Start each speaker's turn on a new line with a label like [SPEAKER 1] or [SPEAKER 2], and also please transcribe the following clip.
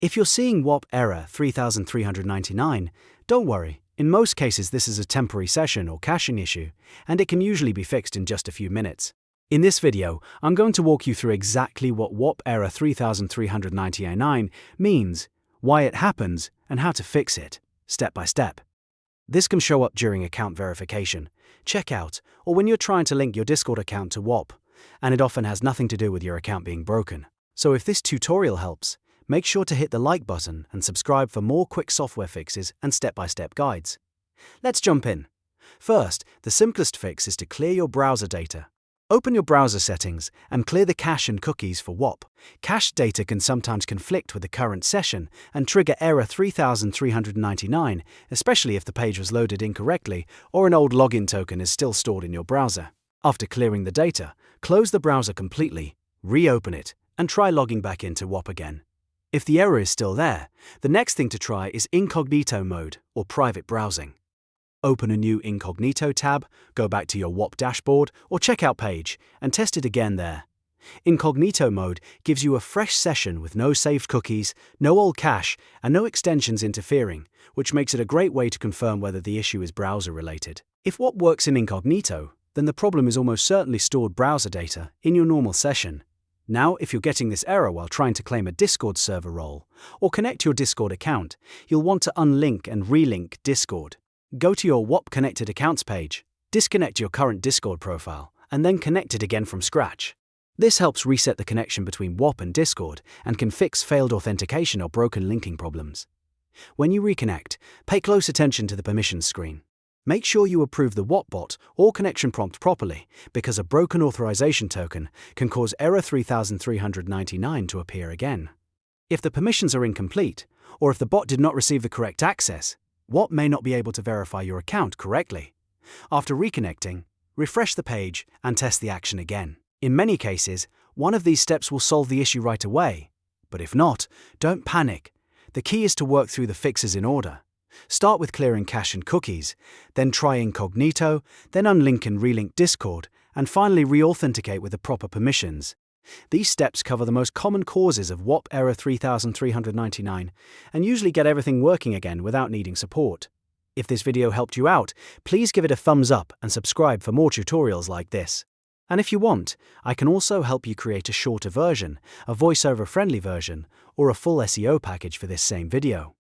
[SPEAKER 1] If you're seeing Whop Error 3399, don't worry. In most cases this is a temporary session or caching issue, and it can usually be fixed in just a few minutes. In this video, I'm going to walk you through exactly what Whop Error 3399 means, why it happens, and how to fix it, step by step. This can show up during account verification, checkout, or when you're trying to link your Discord account to Whop, and it often has nothing to do with your account being broken. So if this tutorial helps, make sure to hit the like button and subscribe for more quick software fixes and step-by-step guides. Let's jump in. First, the simplest fix is to clear your browser data. Open your browser settings and clear the cache and cookies for Whop. Cached data can sometimes conflict with the current session and trigger error 3399, especially if the page was loaded incorrectly or an old login token is still stored in your browser. After clearing the data, close the browser completely, reopen it, and try logging back into Whop again. If the error is still there, the next thing to try is Incognito mode or private browsing. Open a new Incognito tab, go back to your Whop dashboard or checkout page, and test it again there. Incognito mode gives you a fresh session with no saved cookies, no old cache, and no extensions interfering, which makes it a great way to confirm whether the issue is browser-related. If Whop works in Incognito, then the problem is almost certainly stored browser data in your normal session. Now, if you're getting this error while trying to claim a Discord server role or connect your Discord account, you'll want to unlink and relink Discord. Go to your Whop Connected Accounts page, disconnect your current Discord profile, and then connect it again from scratch. This helps reset the connection between Whop and Discord and can fix failed authentication or broken linking problems. When you reconnect, pay close attention to the permissions screen. Make sure you approve the Whop bot or connection prompt properly, because a broken authorization token can cause error 3399 to appear again. If the permissions are incomplete, or if the bot did not receive the correct access, Whop may not be able to verify your account correctly. After reconnecting, refresh the page and test the action again. In many cases, one of these steps will solve the issue right away. But if not, don't panic. The key is to work through the fixes in order. Start with clearing cache and cookies, then try Incognito, then unlink and relink Discord, and finally re-authenticate with the proper permissions. These steps cover the most common causes of Whop Error 3399 and usually get everything working again without needing support. If this video helped you out, please give it a thumbs up and subscribe for more tutorials like this. And if you want, I can also help you create a shorter version, a voiceover-friendly version, or a full SEO package for this same video.